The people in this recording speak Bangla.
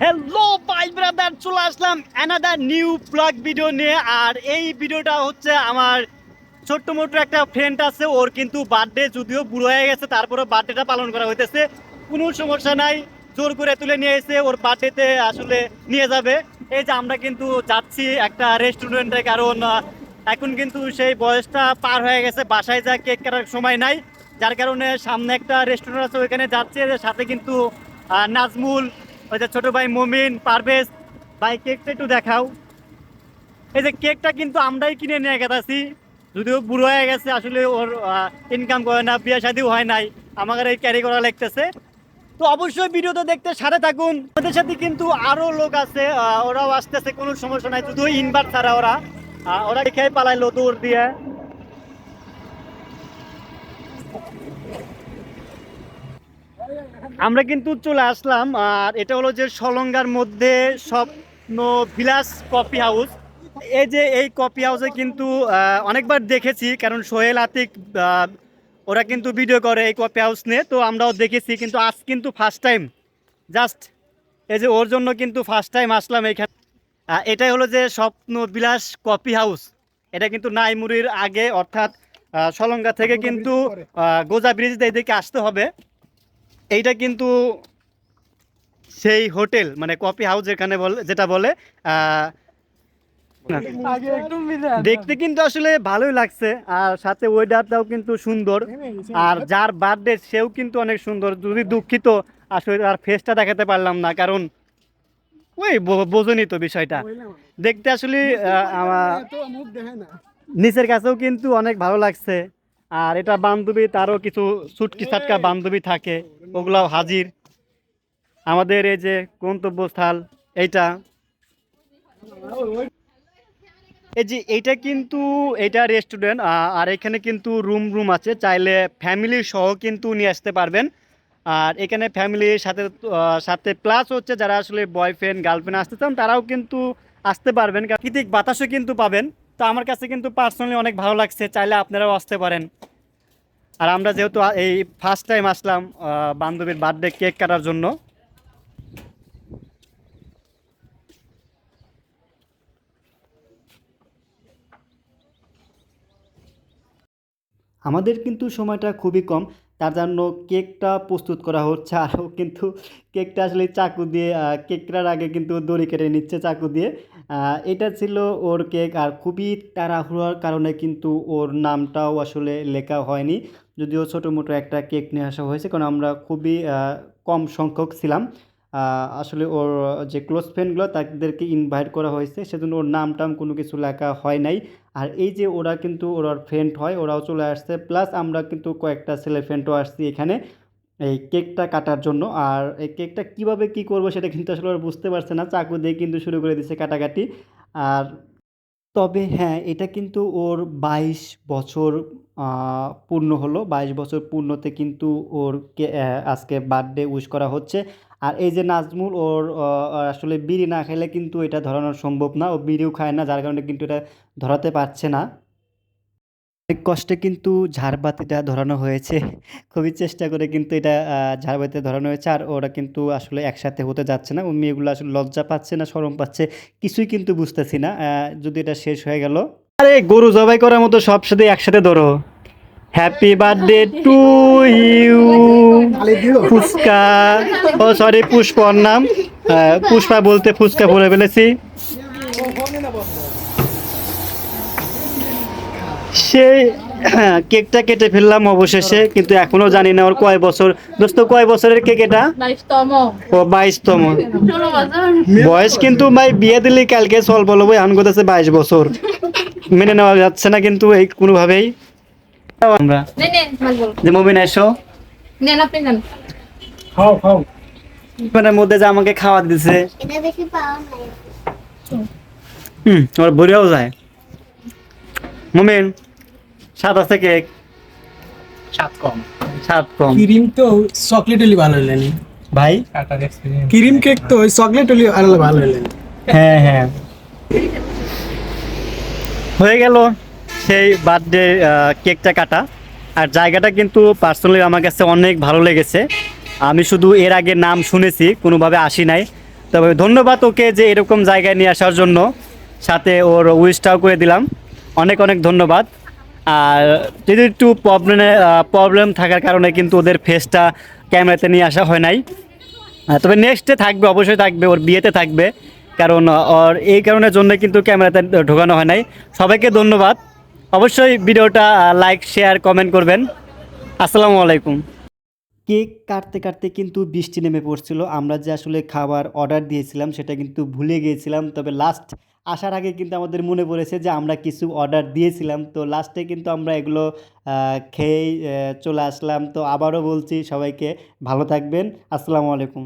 হ্যালো ভাই ব্রাদার, চলে আসলাম অ্যানাদার নিউ ব্লগ ভিডিও নিয়ে। আর এই ভিডিওটা হচ্ছে আমার ছোট্ট মোটো একটা ফ্রেন্ড আছে, ওর কিন্তু বার্থডে, যদিও বুড়ো হয়ে গেছে তারপরে বার্থডেটা পালন করা হইতেছে। কোনো সমস্যা নাই, জোর করে তুলে নিয়ে এসে ওর বার্থডেতে আসলে নিয়ে যাবে। এই যে আমরা কিন্তু যাচ্ছি একটা রেস্টুরেন্টে, কারণ এখন কিন্তু সেই বয়সটা পার হয়ে গেছে, বাসায় যা কেক কাটার সময় নাই। যার কারণে সামনে একটা রেস্টুরেন্ট আছে, ওইখানে যাচ্ছে। সাথে কিন্তু নাজমুল, ওই যে ছোট ভাই মমিন, পারভেজ ভাই। কেকটা একটু দেখাও। এই যে কেকটা কিন্তু আমরাই কিনে নিয়ে গেছি, যদিও বুড়ো হয়ে গেছে, আসলে ওর ইনকাম করে না, বিয়ে শাদিও হয় নাই, আমাদের এই ক্যারি করা লাগতেছে। তো অবশ্যই ভিডিওটা দেখতে সাথে থাকুন। ওদের সাথে কিন্তু আরো লোক আছে, ওরাও আসতেছে, কোনো সমস্যা নাই, শুধু ইনভার্ট ছাড়া ওরা ওরা খেয়ে পালাইলো দৌড় দিয়ে। আমরা কিন্তু চলে আসলাম, আর এটা হলো যে সলঙ্গার মধ্যে স্বপ্ন বিলাস কফি হাউস। এই যে এই কফি হাউসে কিন্তু অনেকবার দেখেছি, কারণ সোহেল আতিক ওরা কিন্তু ভিডিও করে এই কফি হাউস নিয়ে, তো আমরাও দেখেছি, কিন্তু আজ কিন্তু ফার্স্ট টাইম, জাস্ট এই যে ওর জন্য কিন্তু ফার্স্ট টাইম আসলাম এখানে। এটাই হলো যে স্বপ্ন বিলাস কফি হাউস। এটা কিন্তু নাইমুরির আগে, অর্থাৎ সলঙ্গা থেকে কিন্তু গোজা ব্রিজ দিয়ে এদিকে আসতে হবে। এইটা কিন্তু সেই হোটেল, মানে কফি হাউস যেখানে বলে, যেটা বলে দেখতে কিন্তু আসলে ভালোই লাগছে, আর সাথে ওয়েদারটাও কিন্তু সুন্দর। আর যার বার্থডে সেও কিন্তু অনেক সুন্দর, যদি দুঃখিত আসলে তার ফেসটা দেখাতে পারলাম না, কারণ ওই বোঝনি তো বিষয়টা। দেখতে আসলে নিচের কাছেও কিন্তু অনেক ভালো লাগছে। আর এটা বান্ধবী, তারও কিছু চুটকি চাটকা বান্ধবী থাকে, ওগুলাও হাজির। আমাদের এই যে গন্তব্যস্থল এইটা, এই যে এইটা কিন্তু এটা রেস্টুরেন্ট। আর এখানে কিন্তু রুম রুম আছে, চাইলে ফ্যামিলি সহ কিন্তু নিয়ে আসতে পারবেন। আর এখানে ফ্যামিলির সাথে সাথে প্লাস হচ্ছে যারা আসলে বয়ফ্রেন্ড গার্লফ্রেন্ড আসতে চান, তারাও কিন্তু আসতে পারবেন। প্রাকৃতিক বাতাসও কিন্তু পাবেন। তো আমার কাছে কিন্তু পার্সোনালি অনেক ভালো লাগছে, চাইলে আপনারাও আসতে পারেন। আর আমরা যেহেতু এই ফার্স্ট টাইম আসলাম বান্ধবীর বার্থডে কেক কাটার জন্য। আমাদের কিন্তু সময়টা খুবই কম, তার জন্য কেকটা প্রস্তুত করা হচ্ছে। আরও কিন্তু কেকটা আসলে চাকু দিয়ে, কেকটার আগে কিন্তু দড়ি কেটে নিচ্ছে চাকু দিয়ে। এটা ছিল ওর কেক, আর খুবই তাড়াহুড়োর কারণে কিন্তু ওর নামটাও আসলে লেখা হয়নি, যদিও ছোটো মোটো একটা কেক নিয়ে আসা হয়েছে, কারণ আমরা খুবই কম সংখ্যক ছিলাম। আসলে ওর যে ক্লোজ ফ্রেন্ডগুলো তাদেরকে ইনভাইট করা হয়েছে, সেজন্য ওর নাম টাম কোনো কিছু লেখা হয় নাই। আর এই যে ওরা কিন্তু ওর ফ্রেন্ড হয়, ওরাও চলে আসছে, প্লাস আমরা কিন্তু কয়েকটা ছেলে ফ্রেন্ডও আসছি এখানে এই কেকটা কাটার জন্য। আর এই কেকটা কিভাবে কি করবো সেটা কিন্তু আসলে ওরা বুঝতে পারছে না, চাকু দিয়ে কিন্তু শুরু করে দিচ্ছে কাটাকাটি। আর তবে হ্যাঁ, এটা কিন্তু ওর ২২ বছর পূর্ণ হলো। ২২ বছর পূর্ণতে কিন্তু ওর আজকে বার্থডে উইশ করা হচ্ছে। আর এই যে নাজমুল, ওর আসলে বিড়ি না খেলে কিন্তু এটা ধরানো সম্ভব না, ও বিড়িও খায় না, যার কারণে কিন্তু এটা ধরাতে পারছে না। অনেক কষ্টে কিন্তু ঝাড়বাতিটা ধরানো হয়েছে। খুবই চেষ্টা করে কিন্তু এটা ঝাড়বাতিতে ধরানো হয়েছে। আর ওরা কিন্তু আসলে একসাথে হতে যাচ্ছে না। ও মেয়েগুলো আসলে লজ্জা পাচ্ছে না শরম পাচ্ছে, কিছুই কিন্তু বুঝতেছি না। যদি এটা শেষ হয়ে গেল। আরে গরু জবাই করার মতো সব সাথে একসাথে ধরো। Happy birthday to you Fuchka. ও সরি, পুষ্পর নাম, পুষ্পা বলতে ফুচকা বলে ফেলেছি। সেই কেকটা কেটে ফেললাম অবশেষে, কিন্তু এখনো জানি না ওর কয় বছর। দোস্ত, কয় বছরের কেক এটা? 22তম। ও 22তম বয়স, কিন্তু ভাই বিয়ে দিলি কালকে চল বলো ভাই, এখন করতেছে 22 বছর। মেনে নেওয়া যাচ্ছে না কিন্তু এই কোনোভাবেই। আমরা যে মুভি না এসো মানে মধ্যে যে আমাকে খাওয়া দিছে, ওর ভরিয়াও যায়। মুমিন, স্বাদ আছে কেক? স্বাদ কম। স্বাদ কম ক্রিম তো চকলেট হলে ভালো হলেন ভাই। ক্রিম কেক তো ওই চকলেট হলে আরো ভালো হলেন। হ্যাঁ হ্যাঁ, হয়ে গেল সেই বার্থডে কেকটা কাটা। আর জায়গাটা কিন্তু পার্সোনালি আমার কাছে অনেক ভালো লেগেছে। আমি শুধু এর আগে নাম শুনেছি, কোনোভাবে আসি নাই। তবে ধন্যবাদ ওকে যে এরকম জায়গায় নিয়ে আসার জন্য, সাথে ওর উইশটাও করে দিলাম। অনেক অনেক ধন্যবাদ। আর যদি একটু প্রবলেম থাকার কারণে কিন্তু ওদের ফেসটা ক্যামেরাতে নিয়ে আসা হয় নাই। তবে নেক্সটে থাকবে, অবশ্যই থাকবে, ওর বিয়েতে থাকবে। কারণ ওর এই কারণের জন্য কিন্তু ক্যামেরাতে ঢোকানো হয় নাই। সবাইকে ধন্যবাদ। অবশ্যই ভিডিওটা লাইক, শেয়ার, কমেন্ট করবেন। আসসালামু আলাইকুম। কেক কাটতে কাটতে কিন্তু বৃষ্টি নেমে পড়ছিল। আমরা যে আসলে খাবার অর্ডার দিয়েছিলাম সেটা কিন্তু ভুলে গিয়েছিলাম। তবে লাস্ট আসার আগে কিন্তু আমাদের মনে পড়েছে যে আমরা কিছু অর্ডার দিয়েছিলাম। তো লাস্টে কিন্তু আমরা এগুলো খেয়েই চলে আসলাম। তো আবারও বলছি সবাইকে ভালো থাকবেন। আসসালামু আলাইকুম।